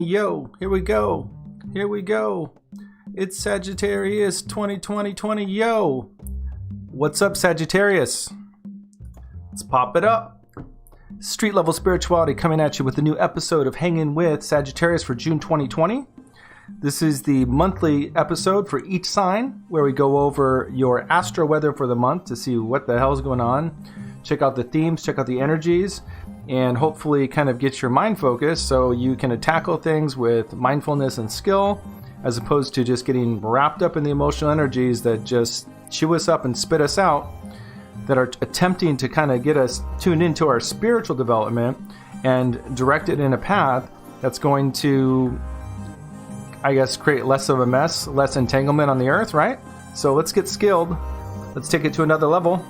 Yo, here we go. Here we go. It's Sagittarius 2020. Yo. What's up, Sagittarius? Let's pop it up. Street level spirituality coming at you with a new episode of Hangin with Sagittarius for June 2020. This is the monthly episode for each sign where we go over your astro weather for the month to see what the hell is going on. Check out the themes, check out the energies, and hopefully kind of get your mind focused so you can tackle things with mindfulness and skill as opposed to just getting wrapped up in the emotional energies that just chew us up and spit us out, that are attempting to kind of get us tuned into our spiritual development and directed in a path that's going to, I guess, create less of a mess, less entanglement on the earth, right? So let's get skilled. Let's take it to another level.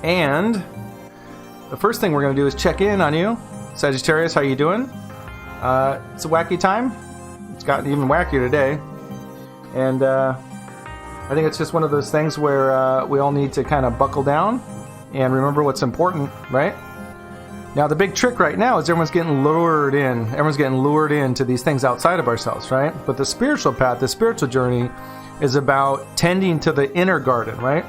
And the first thing we're going to do is check in on you. Sagittarius, how you doing? It's a wacky time. It's gotten even wackier today. And I think it's just one of those things where we all need to kind of buckle down and remember what's important, right? Now, the big trick right now is everyone's getting lured in. Everyone's getting lured into these things outside of ourselves, right? But the spiritual path, the spiritual journey is about tending to the inner garden, right?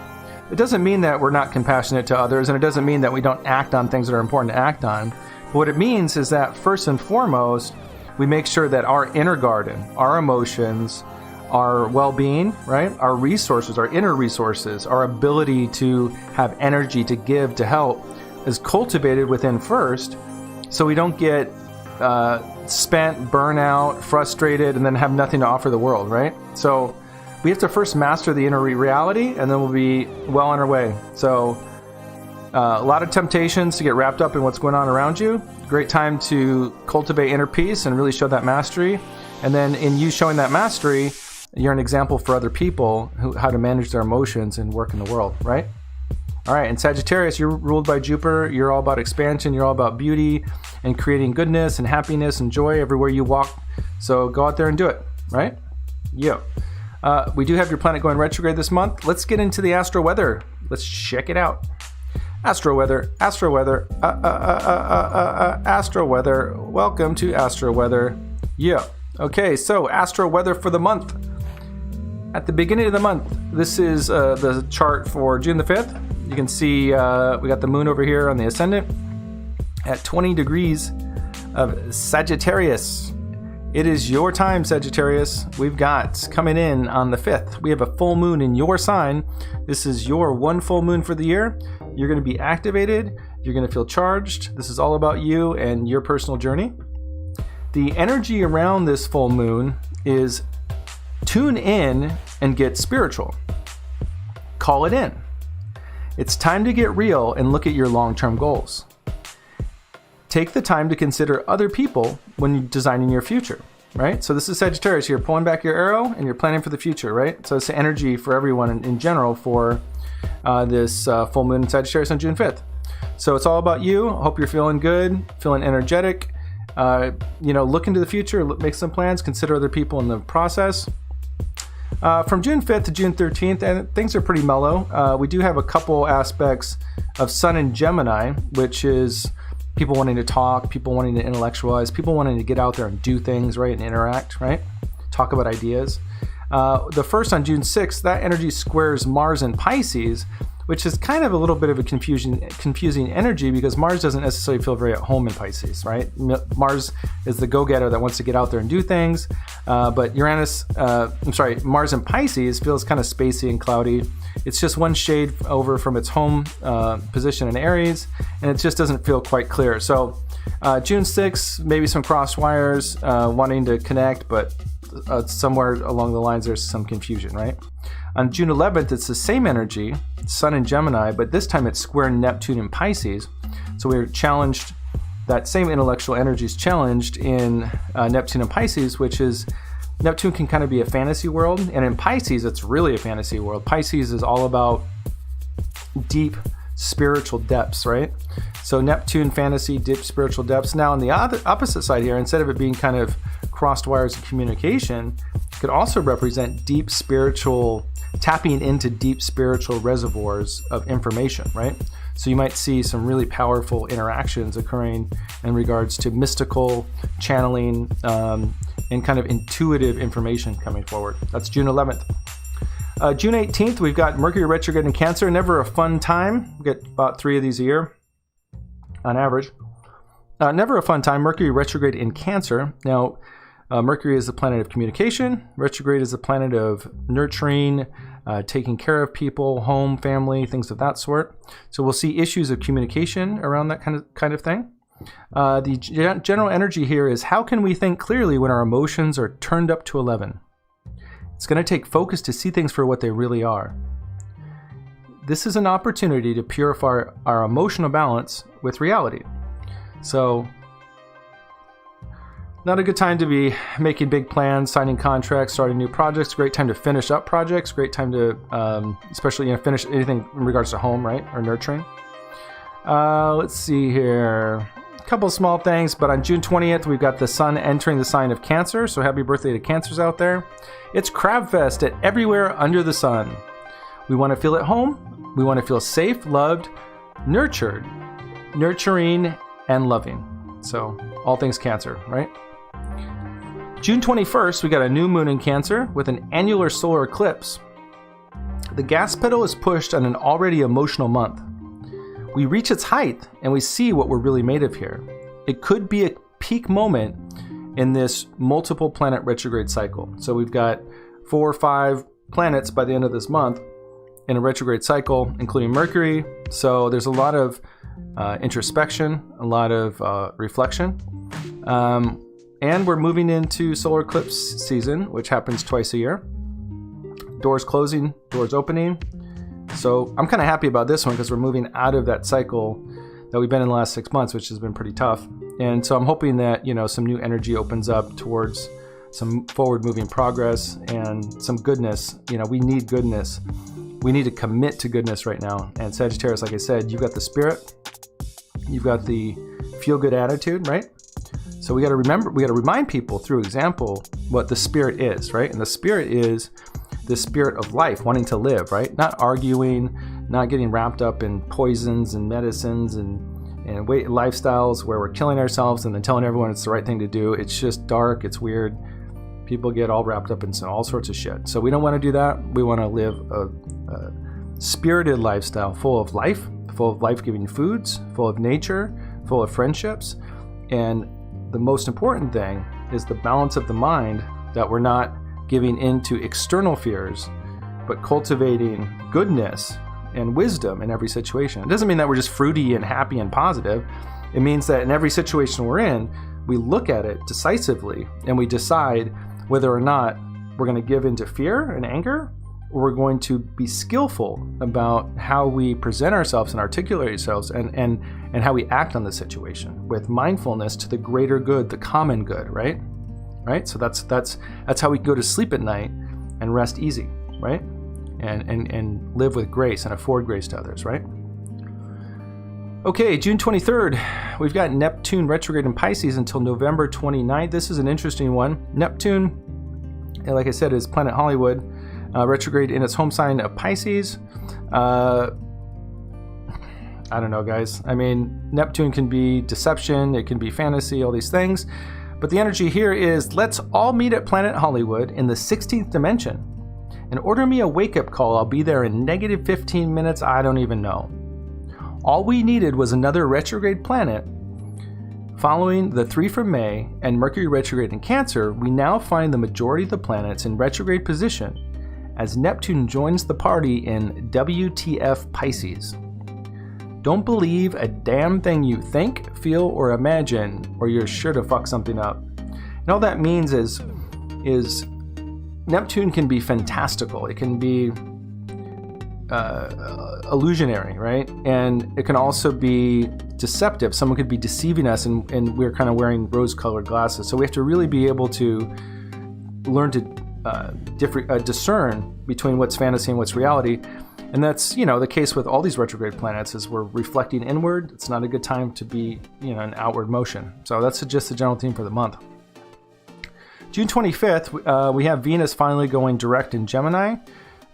It doesn't mean that we're not compassionate to others, and it doesn't mean that we don't act on things that are important to act on. But what it means is that first and foremost, we make sure that our inner garden, our emotions, our well-being, right? Our resources, our inner resources, our ability to have energy to give, to help, is cultivated within first, so we don't get spent, burnout, frustrated, and then have nothing to offer the world, right? So we have to first master the inner reality, and then we'll be well on our way. So a lot of temptations to get wrapped up in what's going on around you. Great time to cultivate inner peace and really show that mastery. And then in you showing that mastery, you're an example for other people how to manage their emotions and work in the world, right? All right, and Sagittarius, you're ruled by Jupiter. You're all about expansion. You're all about beauty and creating goodness and happiness and joy everywhere you walk. So go out there and do it, right? Yo. We do have your planet going retrograde this month. Let's get into the astro weather. Let's check it out. Astro weather, astro weather, astro weather. Welcome to astro weather. Yeah. Okay, so astro weather for the month. At the beginning of the month, this is the chart for June the 5th. You can see we got the moon over here on the ascendant at 20 degrees of Sagittarius. It is your time, Sagittarius. We've got coming in on the 5th. We have a full moon in your sign. This is your one full moon for the year. You're going to be activated. You're going to feel charged. This is all about you and your personal journey. The energy around this full moon is tune in and get spiritual. Call it in. It's time to get real and look at your long-term goals. Take the time to consider other people when you're designing your future, right? So this is Sagittarius. You're pulling back your arrow and you're planning for the future, right? So it's the energy for everyone in general for this full moon in Sagittarius on June 5th. So it's all about you. I hope you're feeling good, feeling energetic. Look into the future, make some plans, consider other people in the process. From June 5th to June 13th, and things are pretty mellow. We do have a couple aspects of Sun in Gemini, which is people wanting to talk, people wanting to intellectualize, people wanting to get out there and do things, right, and interact, right? Talk about ideas. The first on June 6th, that energy squares Mars in Pisces, which is kind of a little bit of a confusing energy because Mars doesn't necessarily feel very at home in Pisces, right? Mars is the go-getter that wants to get out there and do things, but Mars in Pisces feels kind of spacey and cloudy. It's just one shade over from its home position in Aries, and it just doesn't feel quite clear. So June 6th, maybe some crossed wires, wanting to connect, but somewhere along the lines there's some confusion, right? On June 11th, it's the same energy, Sun in Gemini, but this time it's square Neptune in Pisces. So we're challenged, that same intellectual energy is challenged in Neptune and Pisces, which is, Neptune can kind of be a fantasy world, and in Pisces, it's really a fantasy world. Pisces is all about deep spiritual depths, right? So Neptune, fantasy, deep spiritual depths. Now on the opposite side here, instead of it being kind of crossed wires of communication, it could also represent deep spiritual, tapping into deep spiritual reservoirs of information, right? So you might see some really powerful interactions occurring in regards to mystical channeling and kind of intuitive information coming forward. That's June 11th. June 18th, we've got Mercury retrograde in Cancer. Never a fun time. We get about 3 of these a year on average. Never a fun time. Mercury retrograde in Cancer. Now, Mercury is the planet of communication. Retrograde is the planet of nurturing, taking care of people, home, family, things of that sort. So we'll see issues of communication around that kind of thing. The general energy here is, how can we think clearly when our emotions are turned up to 11? It's going to take focus to see things for what they really are. This is an opportunity to purify our emotional balance with reality. So, not a good time to be making big plans, signing contracts, starting new projects. Great time to finish up projects. Great time to, especially finish anything in regards to home, right, or nurturing. Let's see here. A couple of small things, but on June 20th, we've got the sun entering the sign of Cancer. So happy birthday to Cancers out there. It's Crab Fest at everywhere under the sun. We want to feel at home. We want to feel safe, loved, nurtured, nurturing, and loving. So all things Cancer, right? June 21st, we got a new moon in Cancer with an annular solar eclipse. The gas pedal is pushed on an already emotional month. We reach its height and we see what we're really made of here. It could be a peak moment in this multiple planet retrograde cycle. So we've got 4 or 5 planets by the end of this month in a retrograde cycle, including Mercury. So there's a lot of introspection, a lot of reflection. And we're moving into solar eclipse season, which happens twice a year. Doors closing, doors opening. So I'm kind of happy about this one because we're moving out of that cycle that we've been in the last 6 months, which has been pretty tough. And so I'm hoping that, some new energy opens up towards some forward-moving progress and some goodness. We need goodness. We need to commit to goodness right now. And Sagittarius, like I said, you've got the spirit. You've got the feel-good attitude, right? So we got to remind people through example what the spirit is, right? And the spirit is the spirit of life, wanting to live, right? Not arguing, not getting wrapped up in poisons and medicines and lifestyles where we're killing ourselves and then telling everyone it's the right thing to do. It's just dark. It's weird. People get all wrapped up in all sorts of shit. So we don't want to do that. We want to live a spirited lifestyle full of life-giving foods, full of nature, full of friendships. And the most important thing is the balance of the mind, that we're not giving into external fears, but cultivating goodness and wisdom in every situation. It doesn't mean that we're just fruity and happy and positive. It means that in every situation we're in, we look at it decisively and we decide whether or not we're going to give into fear and anger, or we're going to be skillful about how we present ourselves and articulate ourselves and how we act on the situation with mindfulness to the greater good, the common good, right? Right? So that's how we can go to sleep at night and rest easy, right? And live with grace and afford grace to others, right? Okay, June 23rd, we've got Neptune retrograde in Pisces until November 29th. This is an interesting one. Neptune, like I said, is planet Hollywood, retrograde in its home sign of Pisces. I don't know, guys. I mean, Neptune can be deception, it can be fantasy, all these things. But the energy here is, let's all meet at planet Hollywood in the 16th dimension and order me a wake-up call. I'll be there in negative 15 minutes. I don't even know. All we needed was another retrograde planet. Following the 3 from May and Mercury retrograde in Cancer, we now find the majority of the planets in retrograde position as Neptune joins the party in WTF Pisces. Don't believe a damn thing you think, feel, or imagine, or you're sure to fuck something up. And all that means is Neptune can be fantastical. It can be illusionary, right? And it can also be deceptive. Someone could be deceiving us, and we're kind of wearing rose-colored glasses. So we have to really be able to learn to discern between what's fantasy and what's reality. And that's, the case with all these retrograde planets, is we're reflecting inward. It's not a good time to be, in outward motion. So that's just the general theme for the month. June 25th, we have Venus finally going direct in Gemini.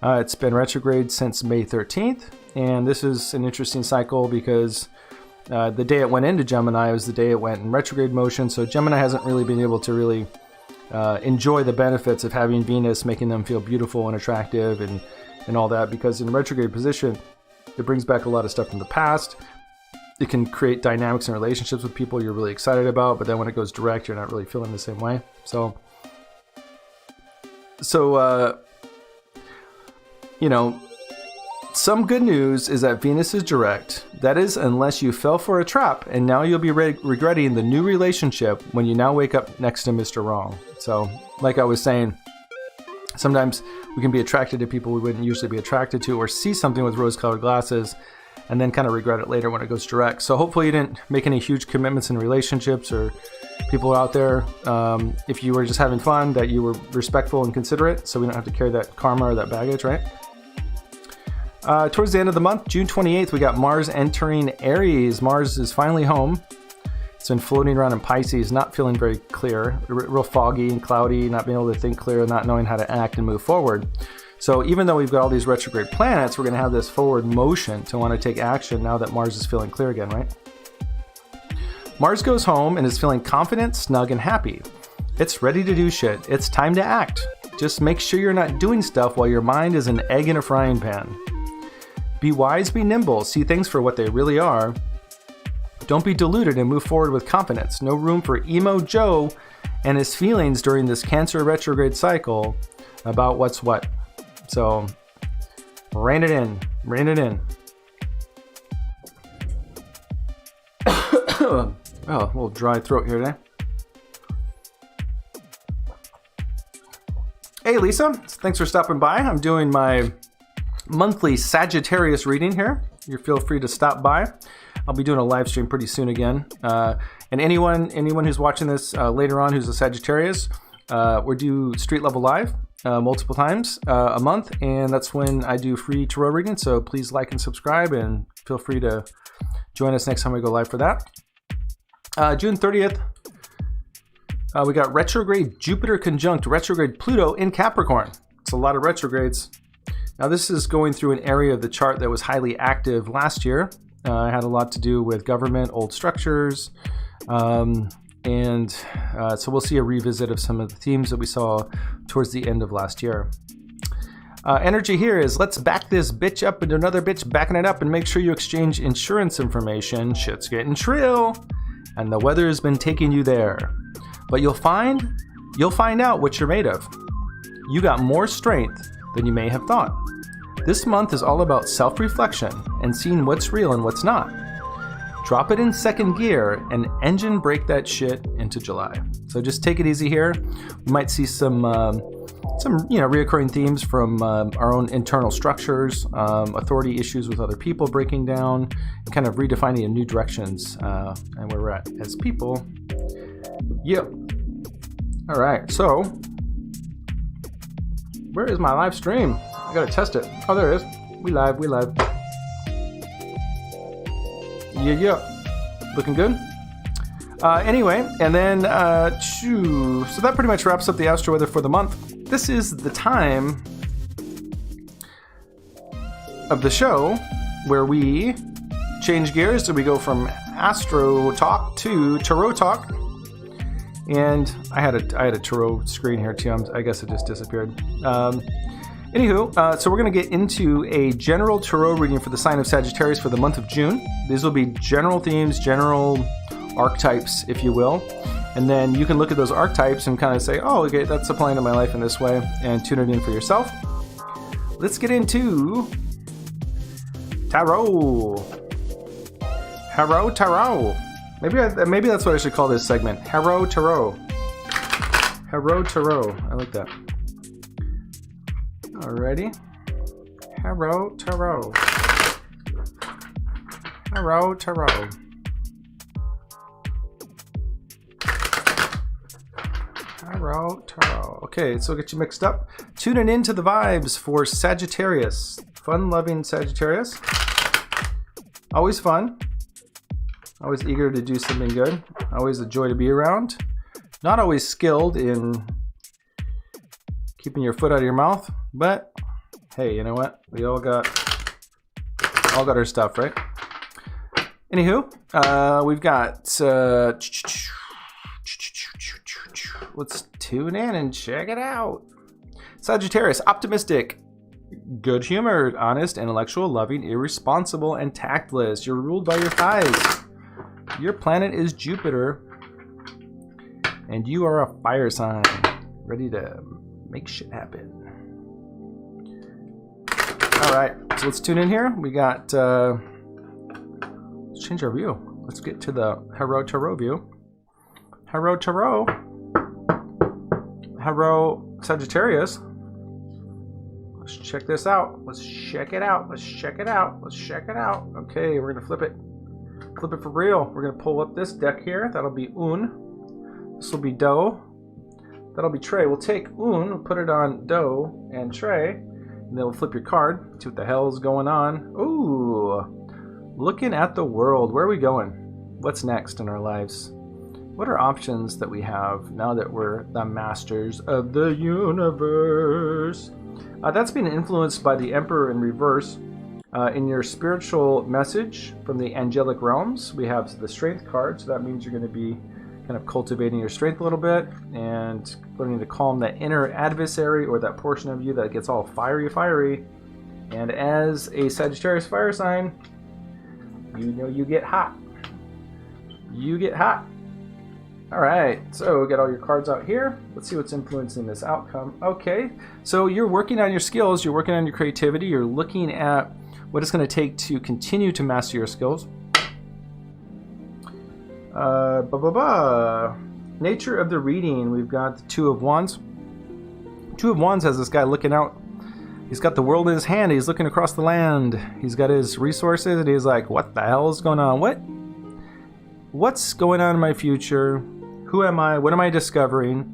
It's been retrograde since May 13th. and this is an interesting cycle because the day it went into Gemini was the day it went in retrograde motion. So Gemini hasn't really been able to really enjoy the benefits of having Venus, making them feel beautiful and attractive and all that, because in retrograde position, it brings back a lot of stuff from the past. It can create dynamics and relationships with people you're really excited about, but then when it goes direct, you're not really feeling the same way. So you know, some good news is that Venus is direct. That is, unless you fell for a trap, and now you'll be regretting the new relationship when you now wake up next to Mr. Wrong. So, like I was saying, sometimes we can be attracted to people we wouldn't usually be attracted to, or see something with rose-colored glasses, and then kind of regret it later when it goes direct. So hopefully you didn't make any huge commitments in relationships, or people out there, if you were just having fun, that you were respectful and considerate, so we don't have to carry that karma or that baggage, right? Towards the end of the month, June 28th, we got Mars entering Aries. Mars is finally home. It's been floating around in Pisces, not feeling very clear, real foggy and cloudy, not being able to think clear, not knowing how to act and move forward. So even though we've got all these retrograde planets, we're going to have this forward motion to want to take action now that Mars is feeling clear again, right? Mars goes home and is feeling confident, snug, and happy. It's ready to do shit. It's time to act. Just make sure you're not doing stuff while your mind is an egg in a frying pan. Be wise, be nimble, see things for what they really are. Don't be deluded and move forward with confidence. No room for emo Joe and his feelings during this Cancer retrograde cycle about what's what. So, rein it in, rein it in. Oh, a little dry throat here today. Hey Lisa, thanks for stopping by. I'm doing my monthly Sagittarius reading here. You feel free to stop by. I'll be doing a live stream pretty soon again. And anyone who's watching this later on who's a Sagittarius, we do street level live multiple times a month, and that's when I do free tarot reading. So please like and subscribe, and feel free to join us next time we go live for that. June 30th, we got retrograde Jupiter conjunct retrograde Pluto in Capricorn. It's a lot of retrogrades. Now this is going through an area of the chart that was highly active last year. It had a lot to do with government, old structures, so we'll see a revisit of some of the themes that we saw towards the end of last year. Energy here is, let's back this bitch up into another bitch backing it up, and make sure you exchange insurance information. Shit's getting trill, and the weather has been taking you there. But you'll find out what you're made of. You got more strength than you may have thought. This month is all about self-reflection and seeing what's real and what's not. Drop it in second gear and engine brake that shit into July. So just take it easy here. We might see some reoccurring themes from our own internal structures, authority issues with other people breaking down, kind of redefining new directions and where we're at as people. Yep. All right, so where is my live stream? I gotta test it. Oh, there it is. We live. Yeah. Looking good. Anyway, and then, so that pretty much wraps up the astro weather for the month. This is the time of the show where we change gears. So we go from Astro Talk to Tarot Talk. And I had a tarot screen here too. I guess it just disappeared. So we're going to get into a general tarot reading for the sign of Sagittarius for the month of June. These will be general themes, general archetypes, if you will. And then you can look at those archetypes and kind of say, oh, okay, that's applying to my life in this way, and tune it in for yourself. Let's get into tarot. Tarot. Maybe that's what I should call this segment. Tarot. Tarot. I like that. Alrighty. Tarot. Okay, so get you mixed up. Tuning into the vibes for Sagittarius. Fun-loving Sagittarius. Always fun. Always eager to do something good. Always a joy to be around. Not always skilled in keeping your foot out of your mouth, but hey, you know what? We all got All got our stuff, right? Anywho, we've got... let's tune in and check it out. Sagittarius, optimistic, good-humored, honest, intellectual, loving, irresponsible, and tactless. You're ruled by your thighs. Your planet is Jupiter, and you are a fire sign, ready to make shit happen. All right, so let's tune in here. We got... let's change our view. Let's get to the Tarot view. Tarot. Sagittarius. Let's check this out. Let's check it out. Okay, we're gonna flip it. Flip it for real. We're gonna pull up this deck here. That'll be Un. This will be Do. That'll be Tre. We'll take Un, we'll put it on Do and Tre, and then we'll flip your card. See what the hell is going on. Ooh, looking at the world. Where are we going? What's next in our lives? What are options that we have now that we're the masters of the universe? That's being influenced by the Emperor in reverse. In your spiritual message from the angelic realms, we have the Strength card. So that means you're going to be kind of cultivating your strength a little bit and learning to calm that inner adversary or that portion of you that gets all fiery. And as a Sagittarius fire sign, you know you get hot. All right, so we got all your cards out here. Let's see what's influencing this outcome. Okay, so you're working on your skills, you're working on your creativity, you're looking at what it's going to take to continue to master your skills. Nature of the reading, we've got the Two of Wands. Two of Wands has this guy looking out. He's got the world in his hand. He's looking across the land. He's got his resources, and he's like, what the hell is going on? What's going on in my future? Who am I? What am I discovering?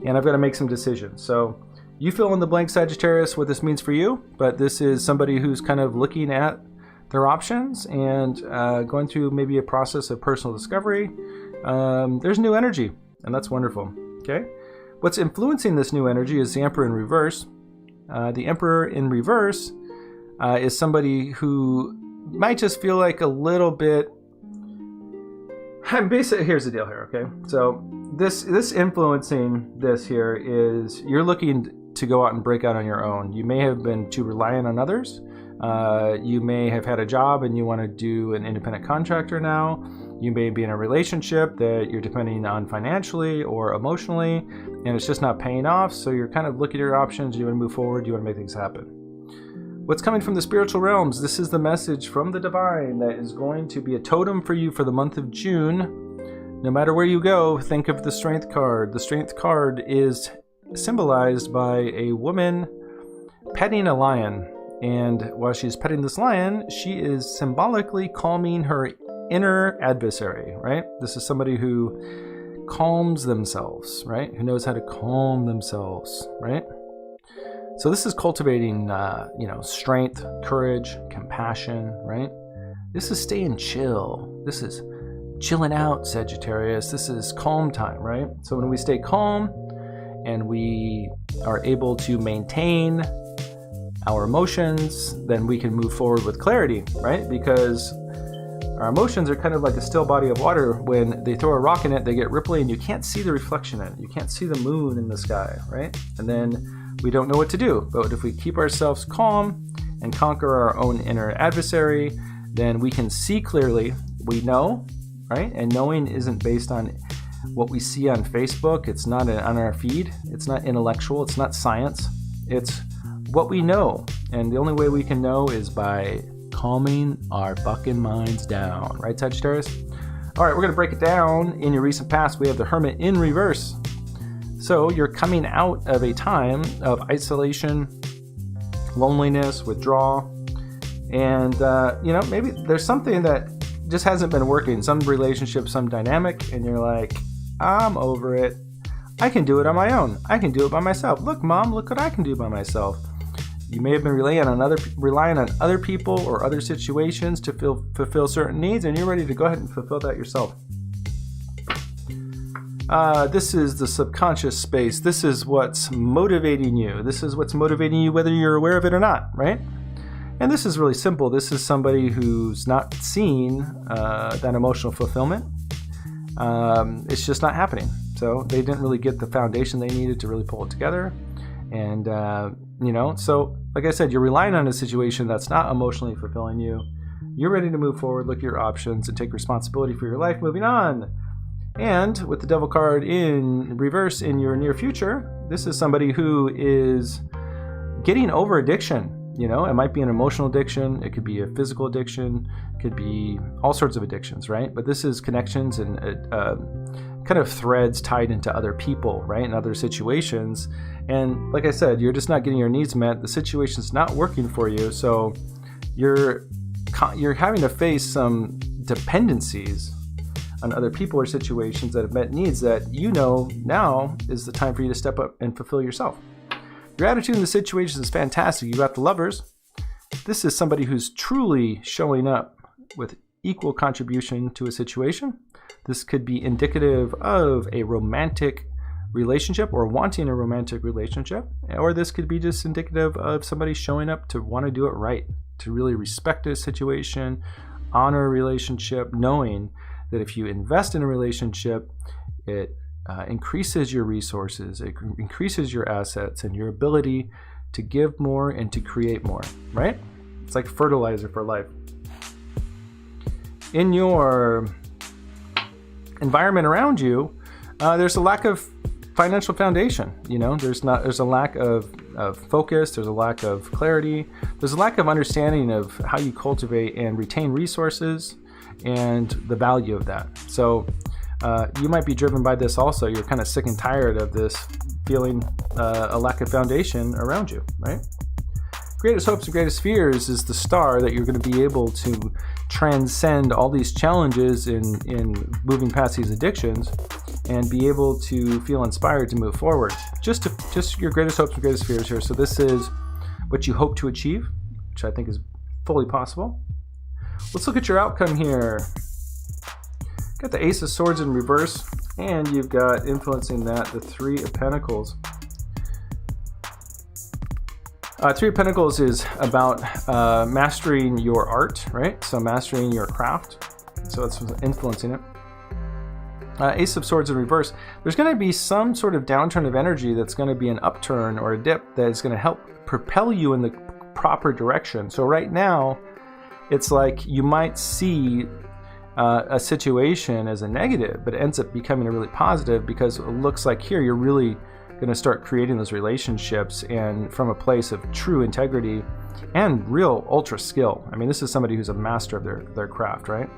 And I've got to make some decisions. So you fill in the blank, Sagittarius, what this means for you. But this is somebody who's kind of looking at their options and going through maybe a process of personal discovery. There's new energy, and that's wonderful. Okay. What's influencing this new energy is the Emperor in reverse. The Emperor in reverse is somebody who might just feel like a little bit... Basically, here's the deal here, okay? So this influencing this here is you're looking to go out and break out on your own. You may have been too reliant on others. You may have had a job and you want to do an independent contractor now. You may be in a relationship that you're depending on financially or emotionally, and it's just not paying off. So you're kind of looking at your options. You want to move forward. You want to make things happen. What's coming from the spiritual realms? This is the message from the divine that is going to be a totem for you for the month of June. No matter where you go, think of the Strength card. The Strength card is symbolized by a woman petting a lion. And while she's petting this lion, she is symbolically calming her inner adversary, right? This is somebody who calms themselves, right? Who knows how to calm themselves, right? So this is cultivating, strength, courage, compassion, right? This is staying chill. This is chilling out, Sagittarius. This is calm time, right? So when we stay calm and we are able to maintain our emotions, then we can move forward with clarity, right? Because our emotions are kind of like a still body of water. When they throw a rock in it, they get ripply and you can't see the reflection in it. You can't see the moon in the sky, right? And then we don't know what to do. But if we keep ourselves calm and conquer our own inner adversary, then we can see clearly. We know, right? And knowing isn't based on what we see on Facebook. It's not on our feed. It's not intellectual. It's not science. It's what we know. And the only way we can know is by calming our fucking minds down. Right, Sagittarius? All right, we're going to break it down. In your recent past, we have the Hermit in reverse. So you're coming out of a time of isolation, loneliness, withdrawal, and maybe there's something that just hasn't been working, some relationship, some dynamic, and you're like, I'm over it. I can do it on my own. I can do it by myself. Look, Mom, look what I can do by myself. You may have been relying on other people or other situations to fulfill certain needs, and you're ready to go ahead and fulfill that yourself. This is the subconscious space. This is what's motivating you. This is what's motivating you whether you're aware of it or not, right? And this is really simple. This is somebody who's not seeing that emotional fulfillment. It's just not happening. So they didn't really get the foundation they needed to really pull it together. And, so like I said, you're relying on a situation that's not emotionally fulfilling you. You're ready to move forward, look at your options, and take responsibility for your life moving on. And with the Devil card in reverse in your near future, this is somebody who is getting over addiction. It might be an emotional addiction. It could be a physical addiction. It could be all sorts of addictions, right? But this is connections and kind of threads tied into other people, right? And other situations. And like I said, you're just not getting your needs met. The situation's not working for you. So you're having to face some dependencies on other people or situations that have met needs that now is the time for you to step up and fulfill yourself. Your attitude in the situation is fantastic. You got the Lovers. This is somebody who's truly showing up with equal contribution to a situation. This could be indicative of a romantic relationship or wanting a romantic relationship, or this could be just indicative of somebody showing up to want to do it right, to really respect a situation, honor a relationship, knowing that if you invest in a relationship, it increases your resources, it increases your assets and your ability to give more and to create more, right? It's like fertilizer for life. In your environment around you, there's a lack of financial foundation. There's a lack of focus, there's a lack of clarity, there's a lack of understanding of how you cultivate and retain resources and the value of that. So you might be driven by this also. You're kind of sick and tired of this feeling a lack of foundation around you, right? Greatest hopes and greatest fears is the star that you're going to be able to transcend all these challenges in moving past these addictions and be able to feel inspired to move forward. Just your greatest hopes and greatest fears here. So this is what you hope to achieve, which I think is fully possible. Let's look at your outcome here. Got the Ace of Swords in reverse, and you've got influencing that the Three of Pentacles. Three of Pentacles is about mastering your art, right? So mastering your craft. So it's influencing it. Ace of Swords in reverse. There's going to be some sort of downturn of energy that's going to be an upturn or a dip that is going to help propel you in the proper direction. So right now, it's like you might see a situation as a negative, but it ends up becoming a really positive because it looks like here you're really going to start creating those relationships and from a place of true integrity and real ultra skill. I mean, this is somebody who's a master of their craft, right?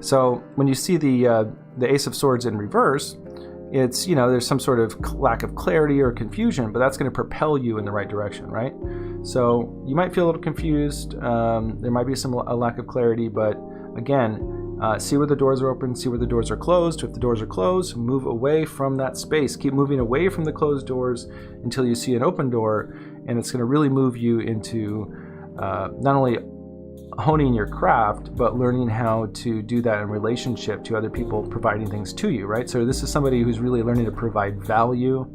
So when you see the Ace of Swords in reverse, it's, there's some sort of lack of clarity or confusion, but that's going to propel you in the right direction, right? So you might feel a little confused. There might be a lack of clarity, but again, see where the doors are open, see where the doors are closed. If the doors are closed, move away from that space. Keep moving away from the closed doors until you see an open door, and it's going to really move you into not only honing your craft, but learning how to do that in relationship to other people providing things to you, right? So this is somebody who's really learning to provide value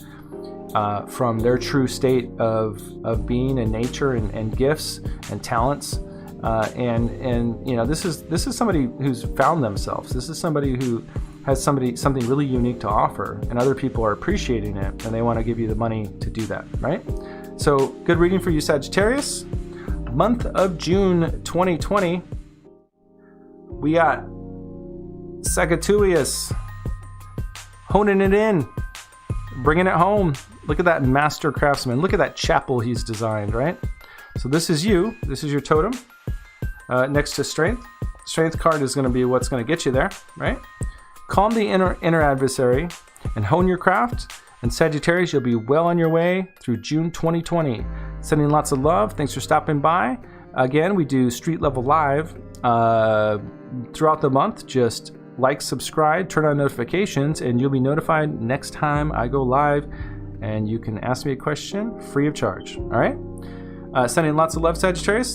from their true state of being and nature and gifts and talents. This is somebody who's found themselves. This is somebody who has something really unique to offer, and other people are appreciating it, and they want to give you the money to do that, right? So good reading for you, Sagittarius. Month of June 2020. We got Sagittarius honing it in, bringing it home. Look at that master craftsman. Look at that chapel he's designed, right? So this is you. This is your totem. Next to Strength. Strength card is going to be what's going to get you there, right? Calm the inner adversary and hone your craft. And Sagittarius, you'll be well on your way through June 2020. Sending lots of love. Thanks for stopping by. Again, we do street level live throughout the month. Just like, subscribe, turn on notifications, and you'll be notified next time I go live. And you can ask me a question free of charge. All right? Sending lots of love, Sagittarius.